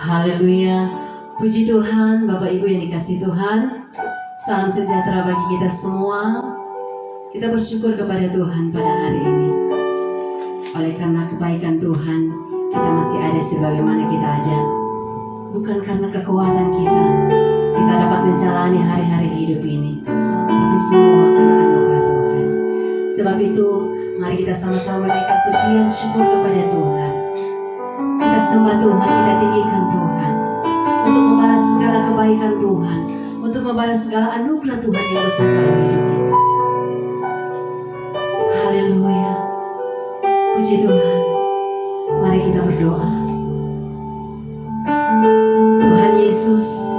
Haleluya. Puji Tuhan, Bapak Ibu yang dikasihi Tuhan. Salam sejahtera bagi kita semua. Kita bersyukur kepada Tuhan pada hari ini. Oleh karena kebaikan Tuhan, kita masih ada sebagaimana kita ada. Bukan karena kekuatan kita dapat menjalani hari-hari hidup ini, tapi semua karena anugerah Tuhan. Sebab itu, mari kita sama-sama menaikkan pujian syukur kepada Tuhan. Kita sembah Tuhan, kita tinggikan Tuhan untuk membalas segala kebaikan Tuhan, untuk membalas segala anugerah Tuhan yang besar dalam hidup kita. Haleluya. Puji Tuhan. Mari kita berdoa. Tuhan Yesus,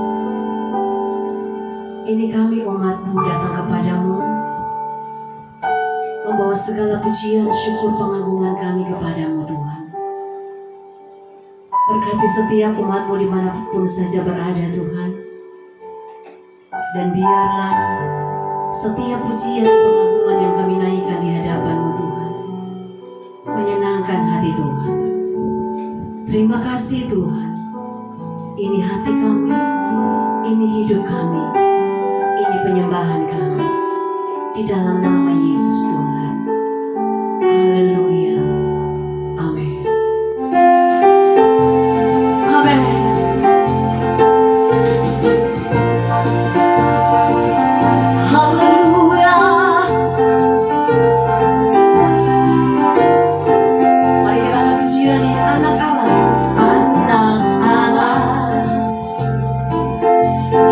ini kami umat-Mu datang kepadamu, membawa segala pujian, syukur, pengagungan kami kepadamu Tuhan. Berkati setiap umat-Mu dimanapun saja berada Tuhan. Dan biarlah setiap pujian, pengagungan yang kami naikkan di hadapan-Mu Tuhan menyenangkan hati Tuhan. Terima kasih Tuhan. Ini hati kami, ini hidup kami, ini penyembahan kami. Di dalam nama Yesus Tuhan. Haleluya. Amin. Amin. Haleluya. Mari kita angkat pujian ini, anak Allah. Anak Allah.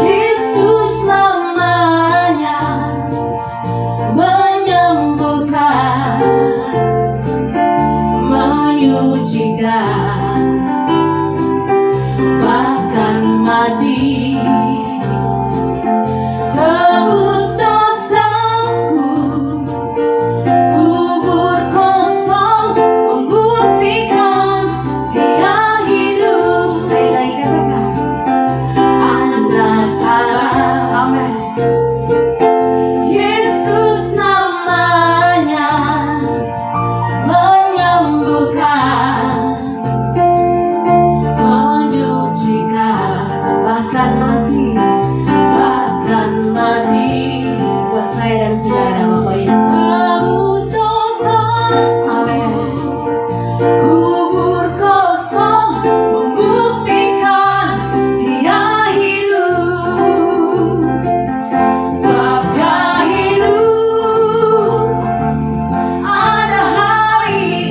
Yesus namanya menyembuhkan, menyucikan, bahkan mati, tebus dosaku, kubur kosong, membuktikan Dia hidup. Sekali lagi katakan, anak Allah. Amin. Yesus namanya menyembuhkan, menyucikan, bahkan mati, buat saya dan saudara Bapak Ibu. Tebus dosa. Amin. Kubur kosong, membuktikan Dia hidup. Sebab Dia hidup, ada hari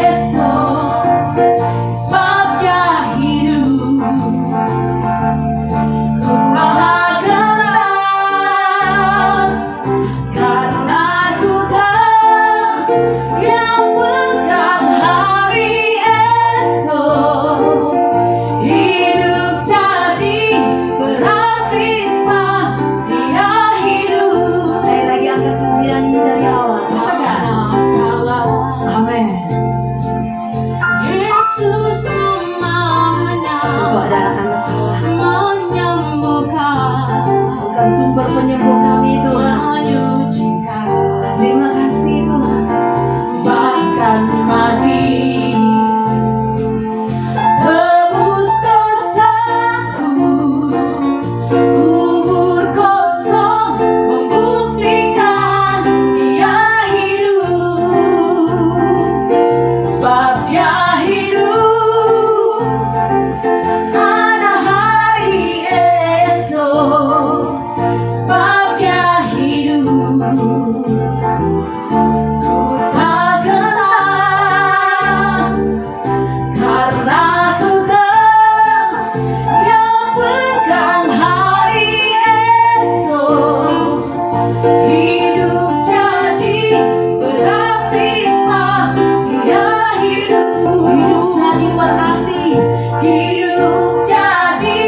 esok. Sebab Dia hidup, ku gentar, karena ku tahu Dia pegang hari esok. Hidup jadi berarti sebab Dia hidup. Sekali lagi angkat pujian ini dari awal. Amin. Yesus namanya, Engkau adalah anak Allah, menyembuhkan. Engkau sumber penyembuh kami Tuhan. Menyucikan. Terima kasih Tuhan. Bahkan mati, tebus dosaku, kubur kosong, membuktikan Dia hidup. Sebab Dia hidup, ada hari esok. Sebab Dia hidup, ku tak gentar, karena ku tahu Dia pegang hari esok. Hidup jadi berarti sebab Dia hidup. Hidup jadi berarti, hidup jadi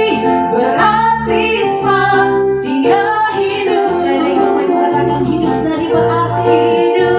berarti sebab Dia hidup. Sekali lagi Bapak Ibu katakan, hidup jadi berarti. Hidup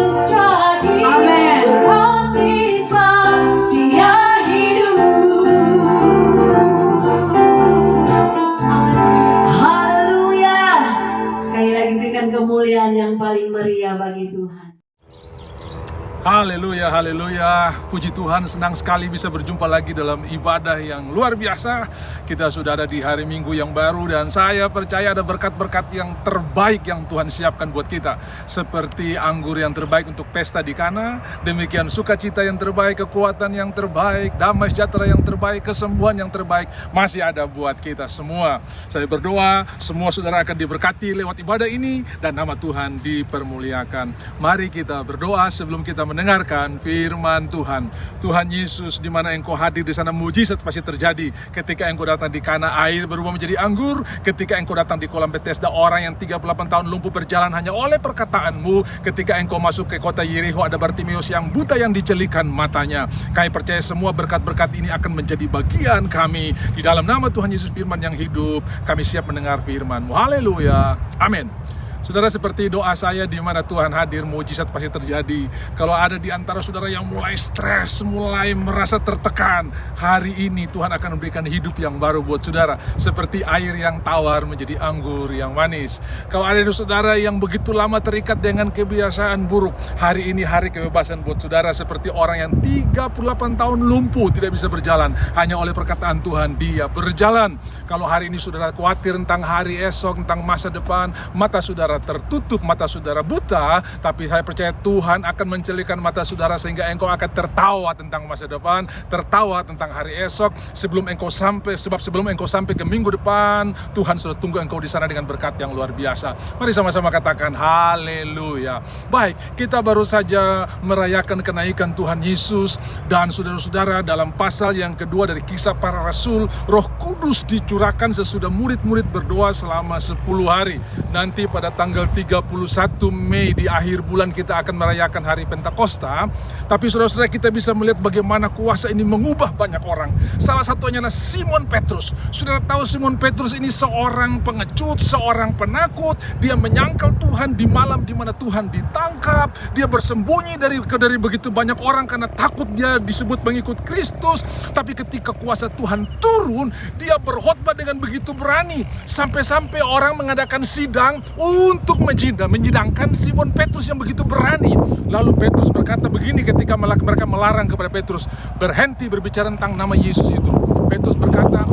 Haleluya, haleluya. Puji Tuhan, senang sekali bisa berjumpa lagi dalam ibadah yang luar biasa. Kita sudah ada di hari Minggu yang baru dan saya percaya ada berkat-berkat yang terbaik yang Tuhan siapkan buat kita. Seperti anggur yang terbaik untuk pesta di Kana, demikian sukacita yang terbaik, kekuatan yang terbaik, damai sejahtera yang terbaik, kesembuhan yang terbaik masih ada buat kita semua. Saya berdoa semua saudara akan diberkati lewat ibadah ini dan nama Tuhan dipermuliakan. Mari kita berdoa sebelum kita mendengarkan firman Tuhan. Tuhan Yesus, di mana Engkau hadir di sana mujizat pasti terjadi. Ketika Engkau datang di Kana, air berubah menjadi anggur. Ketika Engkau datang di kolam Bethesda, orang yang 38 tahun lumpuh berjalan hanya oleh perkataanmu. Ketika Engkau masuk ke kota Yeriko, ada Bartimeus yang buta yang dicelikan matanya. Kami percaya semua berkat-berkat ini akan menjadi bagian kami. Di dalam nama Tuhan Yesus firman yang hidup, kami siap mendengar firman-Mu. Haleluya. Amin. Saudara, seperti doa saya, di mana Tuhan hadir, mujizat pasti terjadi. Kalau ada di antara saudara yang mulai stres, mulai merasa tertekan, hari ini Tuhan akan memberikan hidup yang baru buat saudara. Seperti air yang tawar menjadi anggur yang manis. Kalau ada di saudara yang begitu lama terikat dengan kebiasaan buruk, hari ini hari kebebasan buat saudara. Seperti orang yang 38 tahun lumpuh, tidak bisa berjalan. Hanya oleh perkataan Tuhan, dia berjalan. Kalau hari ini saudara khawatir tentang hari esok, tentang masa depan, mata saudara tertutup, mata saudara buta, tapi saya percaya Tuhan akan mencelikan mata saudara sehingga engkau akan tertawa tentang masa depan, tertawa tentang hari esok sebelum engkau sampai, sebab sebelum engkau sampai ke minggu depan, Tuhan sudah tunggu engkau di sana dengan berkat yang luar biasa. Mari sama-sama katakan haleluya. Baik, kita baru saja merayakan kenaikan Tuhan Yesus, dan saudara-saudara, dalam pasal yang kedua dari Kisah Para Rasul, Roh Kudus dicurahkan sesudah murid-murid berdoa selama 10 hari. Nanti pada tanggal 31 Mei di akhir bulan kita akan merayakan hari Pentakosta. Tapi saudara-saudara, kita bisa melihat bagaimana kuasa ini mengubah banyak orang. Salah satunya adalah Simon Petrus. Saudara tahu Simon Petrus ini seorang pengecut, seorang penakut. Dia menyangkal Tuhan di malam di mana Tuhan ditangkap. Dia bersembunyi dari begitu banyak orang karena takut dia disebut pengikut Kristus. Tapi ketika kuasa Tuhan turun, dia berkhotbah dengan begitu berani. Sampai-sampai orang mengadakan sidang untuk menyidangkan Simon Petrus yang begitu berani. Lalu Petrus berkata begini ketika mereka melarang kepada Petrus berhenti berbicara tentang nama Yesus itu. Petrus berkata,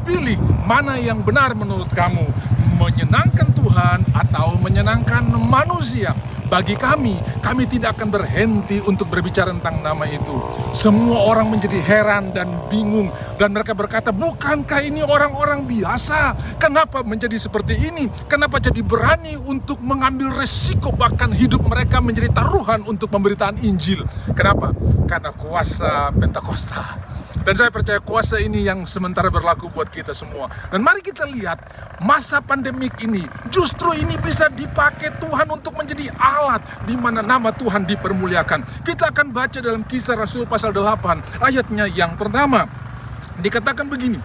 pilih mana yang benar menurut kamu, menyenangkan Tuhan atau menyenangkan manusia. Bagi kami tidak akan berhenti untuk berbicara tentang nama itu. Semua orang menjadi heran dan bingung. Dan mereka berkata, bukankah ini orang-orang biasa? Kenapa menjadi seperti ini? Kenapa jadi berani untuk mengambil resiko, bahkan hidup mereka menjadi taruhan untuk pemberitaan Injil? Kenapa? Karena kuasa Pentakosta. Dan saya percaya kuasa ini yang sementara berlaku buat kita semua. Dan mari kita lihat masa pandemik ini, justru ini bisa dipakai Tuhan untuk menjadi alat di mana nama Tuhan dipermuliakan. Kita akan baca dalam Kisah Rasul pasal 8 ayatnya yang pertama. Dikatakan begini,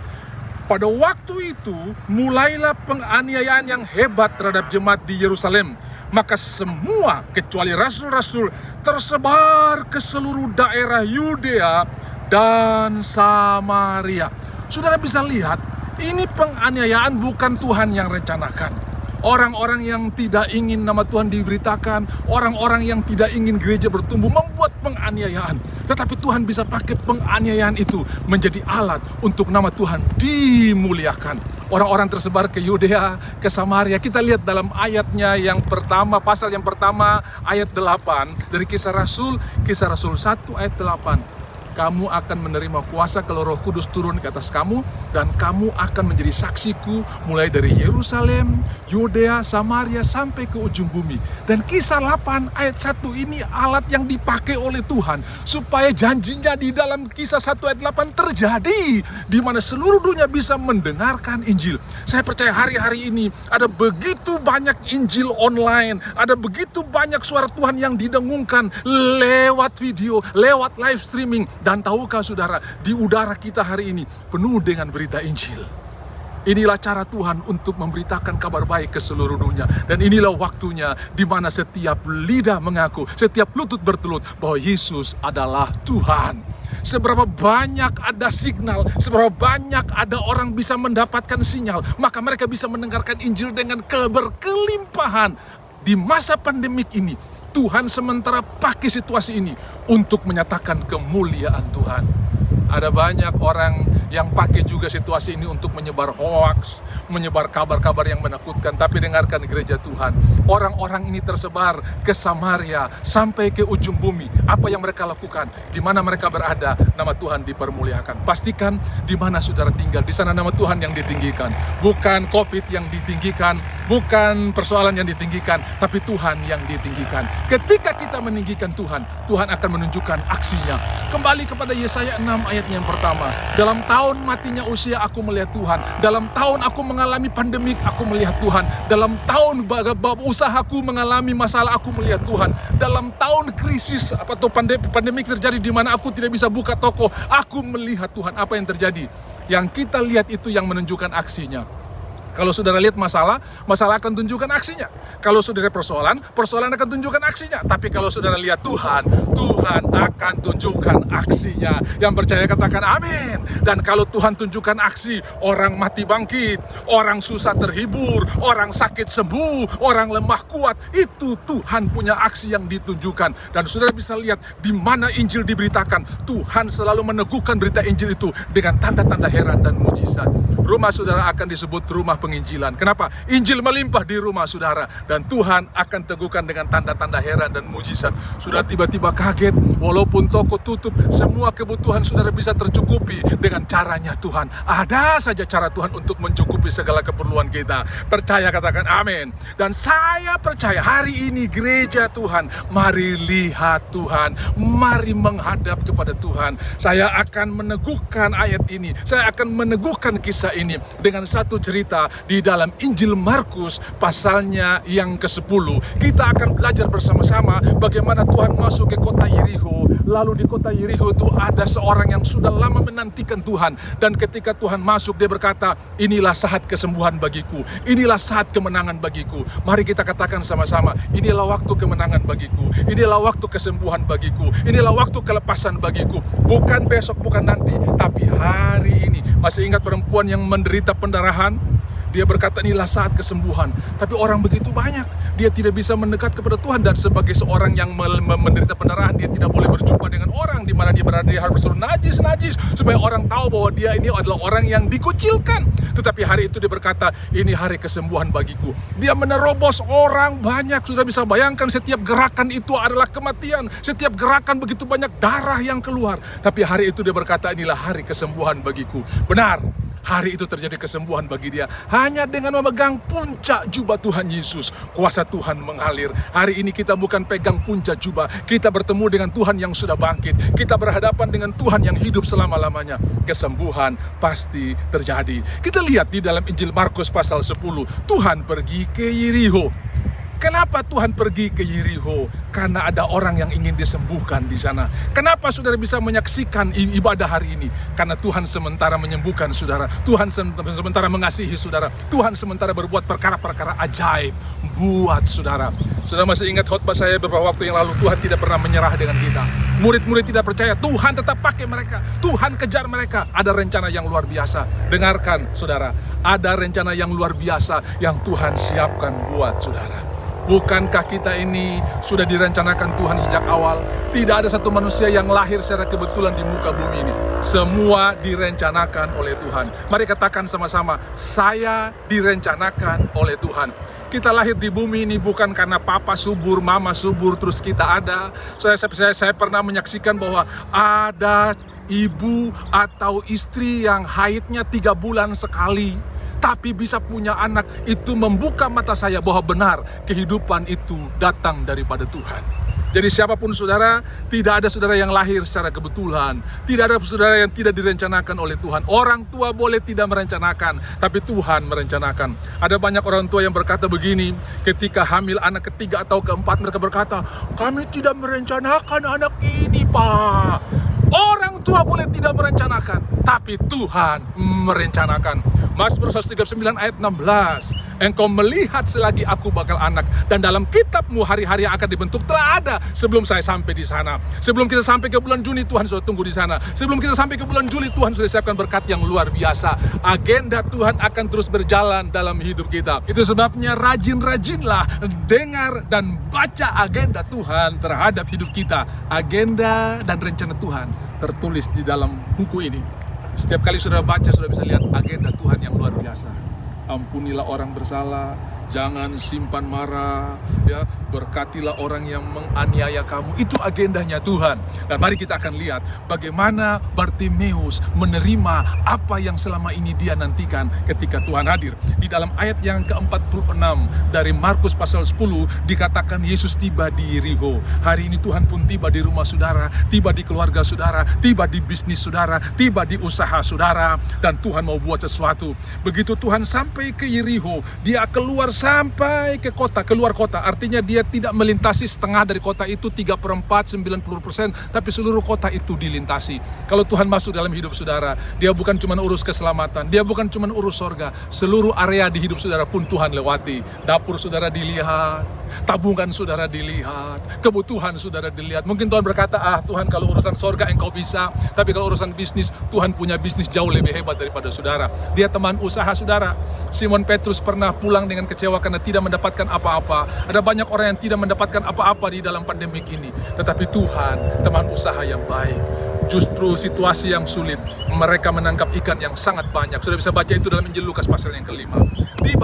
pada waktu itu mulailah penganiayaan yang hebat terhadap jemaat di Yerusalem. Maka semua kecuali rasul-rasul tersebar ke seluruh daerah Yudea dan Samaria. Saudara bisa lihat, ini penganiayaan bukan Tuhan yang rencanakan. Orang-orang yang tidak ingin nama Tuhan diberitakan, orang-orang yang tidak ingin gereja bertumbuh membuat penganiayaan. Tetapi Tuhan bisa pakai penganiayaan itu menjadi alat untuk nama Tuhan dimuliakan. Orang-orang tersebar ke Yudea, ke Samaria. Kita lihat dalam ayatnya yang pertama, pasal yang pertama ayat 8 dari Kisah Rasul 1 ayat 8. Kamu akan menerima kuasa kalau Roh Kudus turun ke atas kamu, dan kamu akan menjadi saksiku mulai dari Yerusalem, Yudea, Samaria sampai ke ujung bumi. Dan Kisah 8 ayat 1 ini alat yang dipakai oleh Tuhan supaya janjinya di dalam Kisah 1 ayat 8 terjadi, di mana seluruh dunia bisa mendengarkan Injil. Saya percaya hari-hari ini ada begitu banyak Injil online, ada begitu banyak suara Tuhan yang didengungkan lewat video, lewat live streaming. Dan tahukah saudara, di udara kita hari ini penuh dengan berita Injil. Inilah cara Tuhan untuk memberitakan kabar baik ke seluruh dunia. Dan inilah waktunya di mana setiap lidah mengaku, setiap lutut bertelut bahwa Yesus adalah Tuhan. Seberapa banyak ada signal, seberapa banyak ada orang bisa mendapatkan sinyal, maka mereka bisa mendengarkan Injil dengan berkelimpahan. Di masa pandemik ini, Tuhan sementara pakai situasi ini untuk menyatakan kemuliaan Tuhan. Ada banyak orang yang pakai juga situasi ini untuk menyebar hoaks, menyebar kabar-kabar yang menakutkan. Tapi dengarkan gereja Tuhan, orang-orang ini tersebar ke Samaria sampai ke ujung bumi. Apa yang mereka lakukan? Di mana mereka berada, nama Tuhan dipermuliakan. Pastikan di mana saudara tinggal, di sana nama Tuhan yang ditinggikan. Bukan COVID yang ditinggikan, bukan persoalan yang ditinggikan, tapi Tuhan yang ditinggikan. Ketika kita meninggikan Tuhan, Tuhan akan menunjukkan aksinya. Kembali kepada Yesaya 6 ayatnya yang pertama. Dalam tahun matinya usia aku melihat Tuhan. Dalam tahun aku mengalami pandemik, aku melihat Tuhan. Dalam tahun usahaku mengalami masalah, aku melihat Tuhan. Dalam tahun krisis atau pandemik terjadi di mana aku tidak bisa buka toko, aku melihat Tuhan. Apa yang terjadi? Yang kita lihat itu yang menunjukkan aksinya. Kalau saudara lihat masalah, masalah akan tunjukkan aksinya. Kalau saudara persoalan, persoalan akan tunjukkan aksinya. Tapi kalau saudara lihat Tuhan, Tuhan akan tunjukkan aksinya. Yang percaya katakan amin. Dan kalau Tuhan tunjukkan aksi, orang mati bangkit, orang susah terhibur, orang sakit sembuh, orang lemah kuat, itu Tuhan punya aksi yang ditunjukkan. Dan saudara bisa lihat di mana Injil diberitakan, Tuhan selalu meneguhkan berita Injil itu dengan tanda-tanda heran dan mujizat. Rumah saudara akan disebut rumah penginjilan. Kenapa? Injil melimpah di rumah saudara. Dan Tuhan akan teguhkan dengan tanda-tanda heran dan mujizat. Sudah tiba-tiba kaget, walaupun toko tutup, semua kebutuhan saudara bisa tercukupi dengan caranya Tuhan. Ada saja cara Tuhan untuk mencukupi segala keperluan kita. Percaya katakan amin. Dan saya percaya hari ini gereja Tuhan, mari lihat Tuhan, mari menghadap kepada Tuhan. Saya akan meneguhkan ayat ini, saya akan meneguhkan kisah ini dengan satu cerita di dalam Injil Markus pasalnya yang ke-10. Kita akan belajar bersama-sama bagaimana Tuhan masuk ke kota Yerikho. Lalu di kota Yerikho itu ada seorang yang sudah lama menantikan Tuhan. Dan ketika Tuhan masuk, dia berkata, inilah saat kesembuhan bagiku, inilah saat kemenangan bagiku. Mari kita katakan sama-sama, inilah waktu kemenangan bagiku, inilah waktu kesembuhan bagiku, inilah waktu kelepasan bagiku. Bukan besok, bukan nanti, tapi hari ini. Masih ingat perempuan yang menderita pendarahan? Dia berkata inilah saat kesembuhan. Tapi orang begitu banyak, dia tidak bisa mendekat kepada Tuhan. Dan sebagai seorang yang menderita pendarahan, dia tidak boleh berjumpa dengan orang di mana dia berada. Dia harus bersuruh najis supaya orang tahu bahwa dia ini adalah orang yang dikucilkan. Tetapi hari itu dia berkata, ini hari kesembuhan bagiku. Dia menerobos orang banyak. Sudah bisa bayangkan, setiap gerakan itu adalah kematian. Setiap gerakan begitu banyak darah yang keluar. Tapi hari itu dia berkata, inilah hari kesembuhan bagiku. Benar. Hari itu terjadi kesembuhan bagi dia. Hanya dengan memegang puncak jubah Tuhan Yesus, kuasa Tuhan mengalir. Hari ini kita bukan pegang puncak jubah, kita bertemu dengan Tuhan yang sudah bangkit. Kita berhadapan dengan Tuhan yang hidup selama-lamanya. Kesembuhan pasti terjadi. Kita lihat di dalam Injil Markus pasal 10, Tuhan pergi ke Yerikho. Kenapa Tuhan pergi ke Yerikho? Karena ada orang yang ingin disembuhkan di sana. Kenapa saudara bisa menyaksikan ibadah hari ini? Karena Tuhan sementara menyembuhkan saudara. Tuhan sementara mengasihi saudara. Tuhan sementara berbuat perkara-perkara ajaib buat saudara. Saudara masih ingat khotbah saya beberapa waktu yang lalu, Tuhan tidak pernah menyerah dengan kita. Murid-murid tidak percaya, Tuhan tetap pakai mereka. Tuhan kejar mereka. Ada rencana yang luar biasa. Dengarkan saudara, ada rencana yang luar biasa yang Tuhan siapkan buat saudara. Bukankah kita ini sudah direncanakan Tuhan sejak awal? Tidak ada satu manusia yang lahir secara kebetulan di muka bumi ini. Semua direncanakan oleh Tuhan. Mari katakan sama-sama, saya direncanakan oleh Tuhan. Kita lahir di bumi ini bukan karena papa subur, mama subur, terus kita ada. Saya pernah menyaksikan bahwa ada ibu atau istri yang haidnya 3 bulan sekali, tapi bisa punya anak. Itu membuka mata saya bahwa benar kehidupan itu datang daripada Tuhan. Jadi siapapun saudara, tidak ada saudara yang lahir secara kebetulan. Tidak ada saudara yang tidak direncanakan oleh Tuhan. Orang tua boleh tidak merencanakan, tapi Tuhan merencanakan. Ada banyak orang tua yang berkata begini, ketika hamil anak ketiga atau keempat, mereka berkata, kami tidak merencanakan anak ini, Pak. Orang tua boleh tidak merencanakan, tapi Tuhan merencanakan. Mazmur 139 ayat 16. Engkau melihat selagi aku bakal anak. Dan dalam kitab-Mu hari-hari yang akan dibentuk telah ada sebelum saya sampai di sana. Sebelum kita sampai ke bulan Juni, Tuhan sudah tunggu di sana. Sebelum kita sampai ke bulan Juli, Tuhan sudah siapkan berkat yang luar biasa. Agenda Tuhan akan terus berjalan dalam hidup kita. Itu sebabnya rajin-rajinlah dengar dan baca agenda Tuhan terhadap hidup kita. Agenda dan rencana Tuhan tertulis di dalam buku ini. Setiap kali saudara baca, saudara bisa lihat agenda Tuhan yang luar biasa. Ampunilah orang bersalah, jangan simpan marah, ya, berkatilah orang yang menganiaya kamu. Itu agendanya Tuhan. Dan mari kita akan lihat bagaimana Bartimeus menerima apa yang selama ini dia nantikan ketika Tuhan hadir. Di dalam ayat yang ke-46 dari Markus pasal 10 dikatakan Yesus tiba di Yeriho. Hari ini Tuhan pun tiba di rumah saudara, tiba di keluarga saudara, tiba di bisnis saudara, tiba di usaha saudara, dan Tuhan mau buat sesuatu. Begitu Tuhan sampai ke Yeriho, dia keluar sampai ke kota, keluar kota. Artinya dia tidak melintasi setengah dari kota itu, 3/4, 90%, tapi seluruh kota itu dilintasi. Kalau Tuhan masuk dalam hidup saudara, dia bukan cuma urus keselamatan, dia bukan cuma urus sorga, seluruh area di hidup saudara pun Tuhan lewati. Dapur saudara dilihat, tabungan saudara dilihat, kebutuhan saudara dilihat. Mungkin Tuhan berkata, Tuhan kalau urusan sorga engkau bisa, tapi kalau urusan bisnis, Tuhan punya bisnis jauh lebih hebat daripada saudara. Dia teman usaha saudara. Simon Petrus pernah pulang dengan kecewa karena tidak mendapatkan apa-apa. Ada banyak orang yang tidak mendapatkan apa-apa di dalam pandemik ini. Tetapi Tuhan, teman usaha yang baik. Justru situasi yang sulit, mereka menangkap ikan yang sangat banyak. Sudah bisa baca itu dalam Injil Lukas pasal yang ke-5.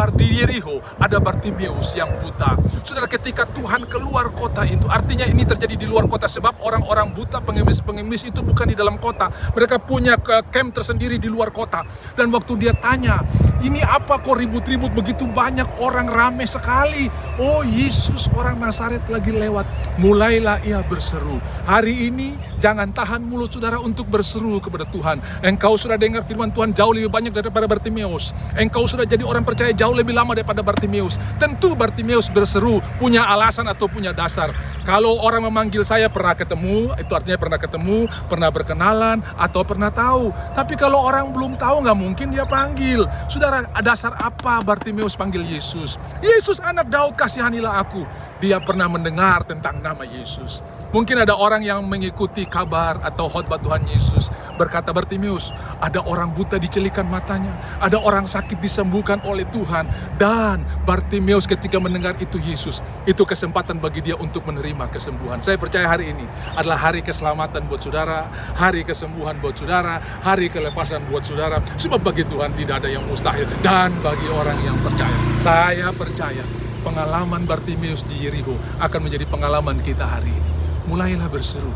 Di Yeriho ada Bartimeus yang buta. Saudara, ketika Tuhan keluar kota itu, artinya ini terjadi di luar kota, sebab orang-orang buta, pengemis-pengemis itu bukan di dalam kota. Mereka punya camp tersendiri di luar kota. Dan waktu dia tanya, ini apa kok ribut-ribut begitu banyak orang, rame sekali. Oh, Yesus orang Nazaret lagi lewat. Mulailah ia berseru. Hari ini jangan tahan mulut saudara untuk berseru kepada Tuhan. Engkau sudah dengar firman Tuhan jauh lebih banyak daripada Bartimeus. Engkau sudah jadi orang percaya jauh lebih lama daripada Bartimeus. Tentu Bartimeus berseru punya alasan atau punya dasar. Kalau orang memanggil saya pernah ketemu, itu artinya pernah ketemu, pernah berkenalan, atau pernah tahu. Tapi kalau orang belum tahu, nggak mungkin dia panggil. Saudara, dasar apa Bartimeus panggil Yesus? Yesus anak Daud, kasihanilah aku. Dia pernah mendengar tentang nama Yesus. Mungkin ada orang yang mengikuti kabar atau khotbah Tuhan Yesus berkata, Bartimeus, ada orang buta dicelikan matanya, ada orang sakit disembuhkan oleh Tuhan. Dan Bartimeus ketika mendengar itu Yesus, itu kesempatan bagi dia untuk menerima kesembuhan. Saya percaya hari ini adalah hari keselamatan buat saudara, hari kesembuhan buat saudara, hari kelepasan buat saudara. Sebab bagi Tuhan tidak ada yang mustahil. Dan bagi orang yang percaya, saya percaya pengalaman Bartimeus di Yeriho akan menjadi pengalaman kita hari ini. Mulailah berseru,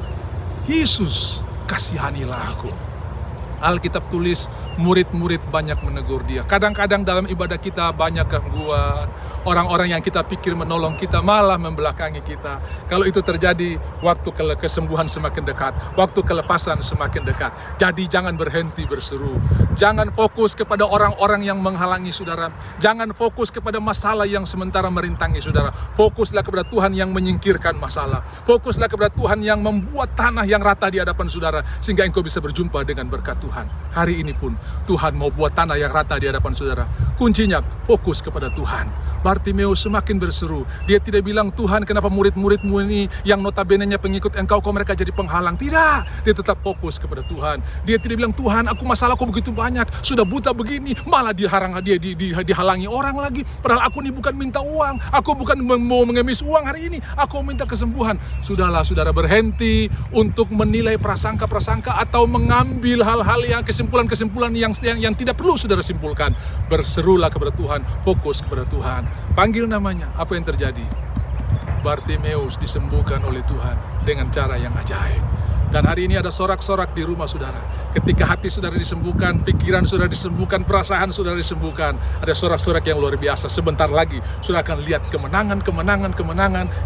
Yesus, kasihanilah aku. Alkitab tulis, murid-murid banyak menegur dia. Kadang-kadang dalam ibadah kita banyak gangguan. Orang-orang yang kita pikir menolong kita malah membelakangi kita. Kalau itu terjadi, waktu kesembuhan semakin dekat, waktu kelepasan semakin dekat. Jadi jangan berhenti berseru. Jangan fokus kepada orang-orang yang menghalangi saudara. Jangan fokus kepada masalah yang sementara merintangi saudara. Fokuslah kepada Tuhan yang menyingkirkan masalah. Fokuslah kepada Tuhan yang membuat tanah yang rata di hadapan saudara, sehingga engkau bisa berjumpa dengan berkat Tuhan. Hari ini pun Tuhan mau buat tanah yang rata di hadapan saudara. Kuncinya fokus kepada Tuhan. Bartimeus semakin berseru. Dia tidak bilang, Tuhan kenapa murid-muridmu ini yang notabene-nya pengikut engkau kok mereka jadi penghalang. Tidak, dia tetap fokus kepada Tuhan. Dia tidak bilang, Tuhan aku masalahku begitu banyak, sudah buta begini, malah dihalangi orang lagi. Padahal aku ini bukan minta uang, aku bukan mau mengemis uang hari ini, aku minta kesembuhan. Sudahlah saudara, berhenti untuk menilai prasangka-prasangka atau mengambil hal-hal yang kesimpulan-kesimpulan yang tidak perlu saudara simpulkan. Berserulah kepada Tuhan, fokus kepada Tuhan. Panggil namanya, apa yang terjadi? Bartimeus disembuhkan oleh Tuhan dengan cara yang ajaib. Dan hari ini ada sorak-sorak di rumah saudara. Ketika hati saudara disembuhkan, pikiran saudara disembuhkan, perasaan saudara disembuhkan, ada sorak-sorak yang luar biasa. Sebentar lagi saudara akan lihat kemenangan,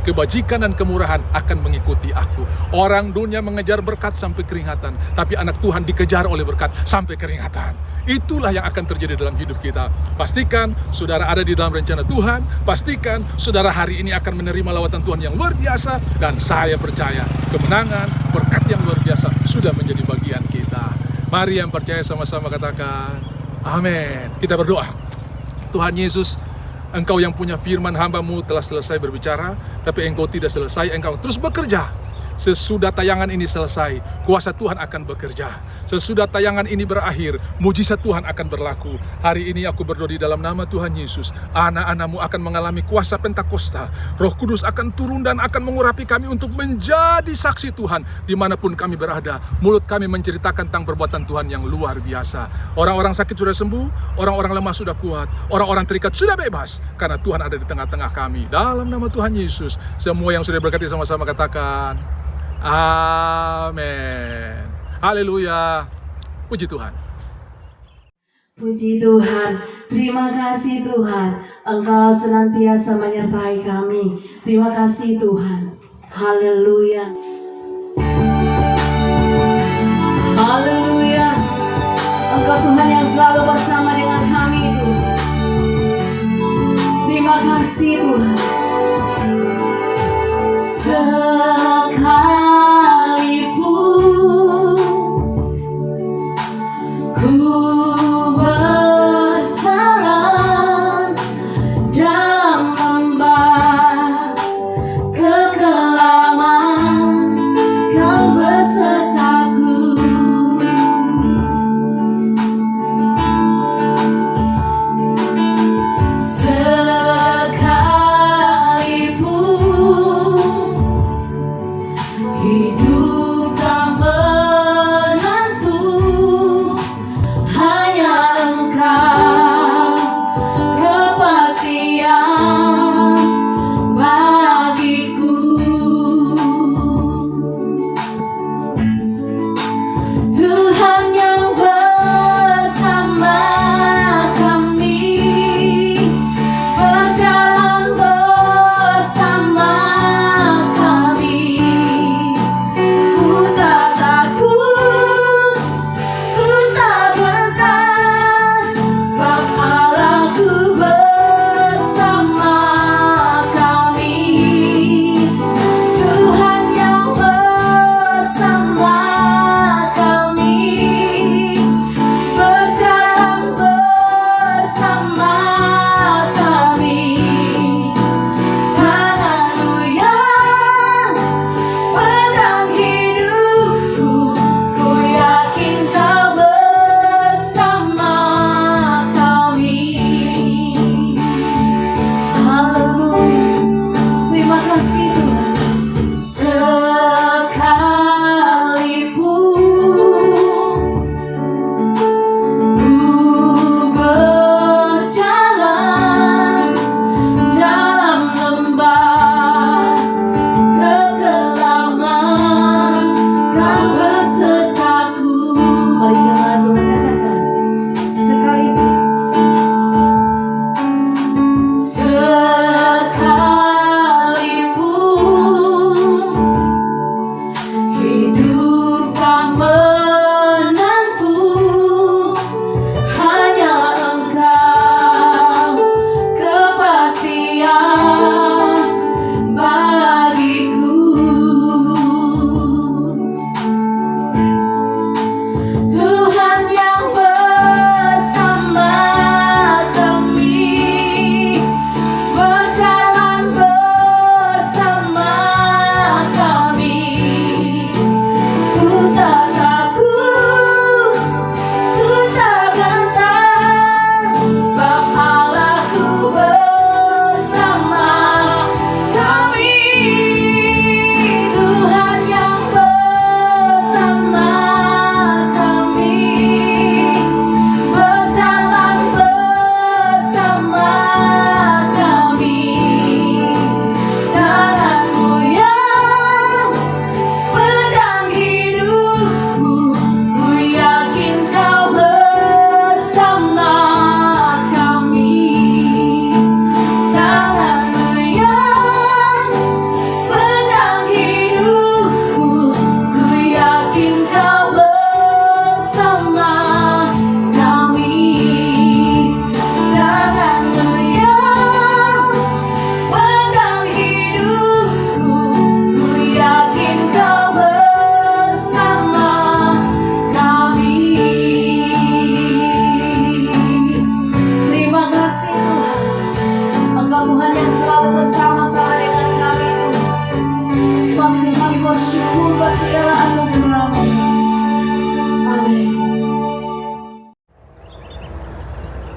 kebajikan dan kemurahan akan mengikuti aku. Orang dunia mengejar berkat sampai keringatan, tapi anak Tuhan dikejar oleh berkat sampai keringatan. Itulah yang akan terjadi dalam hidup kita. Pastikan saudara ada di dalam rencana Tuhan. Pastikan saudara hari ini akan menerima lawatan Tuhan yang luar biasa. Dan saya percaya kemenangan, berkat yang luar biasa sudah menjadi bagian kita. Mari yang percaya sama-sama katakan amin. Kita berdoa. Tuhan Yesus, Engkau yang punya firman, hamba-Mu telah selesai berbicara, tapi Engkau tidak selesai, Engkau terus bekerja. Sesudah tayangan ini selesai, kuasa Tuhan akan bekerja. Sesudah tayangan ini berakhir, mujizat Tuhan akan berlaku. Hari ini aku berdoa di dalam nama Tuhan Yesus, anak-anak-Mu akan mengalami kuasa Pentakosta. Roh Kudus akan turun dan akan mengurapi kami untuk menjadi saksi Tuhan dimanapun kami berada. Mulut kami menceritakan tentang perbuatan Tuhan yang luar biasa. Orang-orang sakit sudah sembuh, orang-orang lemah sudah kuat, orang-orang terikat sudah bebas, karena Tuhan ada di tengah-tengah kami. Dalam nama Tuhan Yesus, semua yang sudah berkati sama-sama katakan, amin. Haleluya. Puji Tuhan. Puji Tuhan, terima kasih Tuhan, Engkau senantiasa menyertai kami. Terima kasih Tuhan. Haleluya. Haleluya. Engkau Tuhan yang selalu bersama dengan kami Tuhan. Terima kasih Tuhan. Sekalipun ku berjalan dalam lembah kekelaman, Kau besertaku. Sekalipun bersyukur buat segala anugerah-Mu. Amin.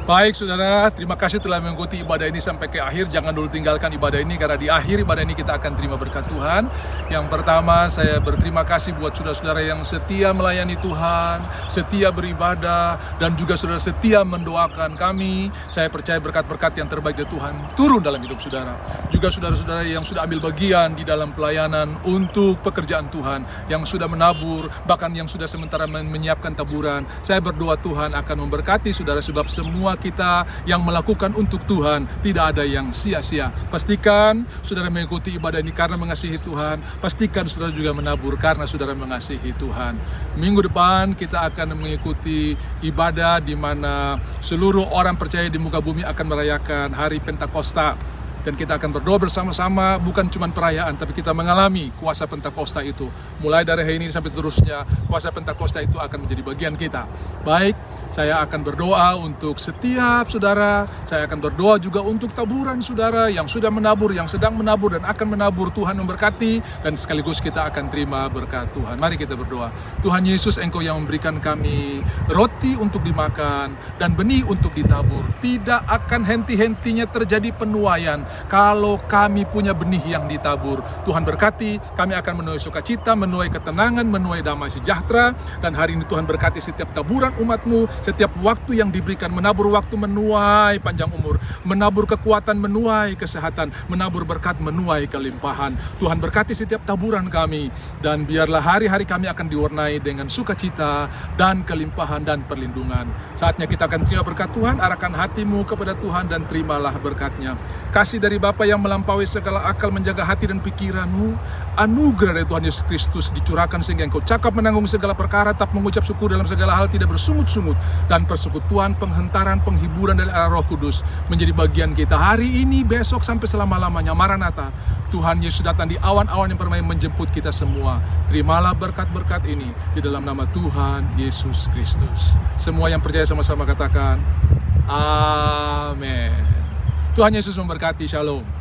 Baik saudara, terima kasih telah mengikuti ibadah ini sampai ke akhir. Jangan dulu tinggalkan ibadah ini, karena di akhir ibadah ini kita akan terima berkat Tuhan. Yang pertama, saya berterima kasih buat saudara-saudara yang setia melayani Tuhan, setia beribadah, dan juga saudara setia mendoakan kami. Saya percaya berkat-berkat yang terbaik dari Tuhan turun dalam hidup saudara. Juga saudara-saudara yang sudah ambil bagian di dalam pelayanan untuk pekerjaan Tuhan, yang sudah menabur, bahkan yang sudah sementara menyiapkan taburan. Saya berdoa Tuhan akan memberkati saudara, sebab semua kita yang melakukan untuk Tuhan tidak ada yang sia-sia. Pastikan saudara mengikuti ibadah ini karena mengasihi Tuhan. Pastikan saudara juga menabur karena saudara mengasihi Tuhan. Minggu depan kita akan mengikuti ibadah di mana seluruh orang percaya di muka bumi akan merayakan hari Pentakosta. Dan kita akan berdoa bersama-sama, bukan cuma perayaan, tapi kita mengalami kuasa Pentakosta itu. Mulai dari hari ini sampai terusnya, kuasa Pentakosta itu akan menjadi bagian kita. Baik, saya akan berdoa untuk setiap saudara. Saya akan berdoa juga untuk taburan saudara yang sudah menabur, yang sedang menabur, dan akan menabur. Tuhan memberkati, dan sekaligus kita akan terima berkat Tuhan. Mari kita berdoa. Tuhan Yesus, Engkau yang memberikan kami roti untuk dimakan dan benih untuk ditabur. Tidak akan henti-hentinya terjadi penuaian kalau kami punya benih yang ditabur. Tuhan berkati, kami akan menuai sukacita, menuai ketenangan, menuai damai sejahtera. Dan hari ini Tuhan berkati setiap taburan umat-Mu, setiap waktu yang diberikan, menabur waktu, menuai panjang umur, menabur kekuatan, menuai kesehatan, menabur berkat, menuai kelimpahan. Tuhan berkati setiap taburan kami, dan biarlah hari-hari kami akan diwarnai dengan sukacita dan kelimpahan dan perlindungan. Saatnya kita akan terima berkat Tuhan. Arahkan hatimu kepada Tuhan dan terimalah berkat-Nya. Kasih dari Bapa yang melampaui segala akal menjaga hati dan pikiranmu. Anugerah dari Tuhan Yesus Kristus dicurahkan sehingga engkau cakap menanggung segala perkara, tak mengucap syukur dalam segala hal, tidak bersungut-sungut, dan persekutuan, penghentaran, penghiburan dari arah Roh Kudus menjadi bagian kita hari ini, besok, sampai selama-lamanya. Maranatha, Tuhan Yesus datang di awan-awan yang permai menjemput kita semua. Terimalah berkat-berkat ini di dalam nama Tuhan Yesus Kristus. Semua yang percaya sama-sama katakan amin. Tuhan Yesus memberkati. Shalom.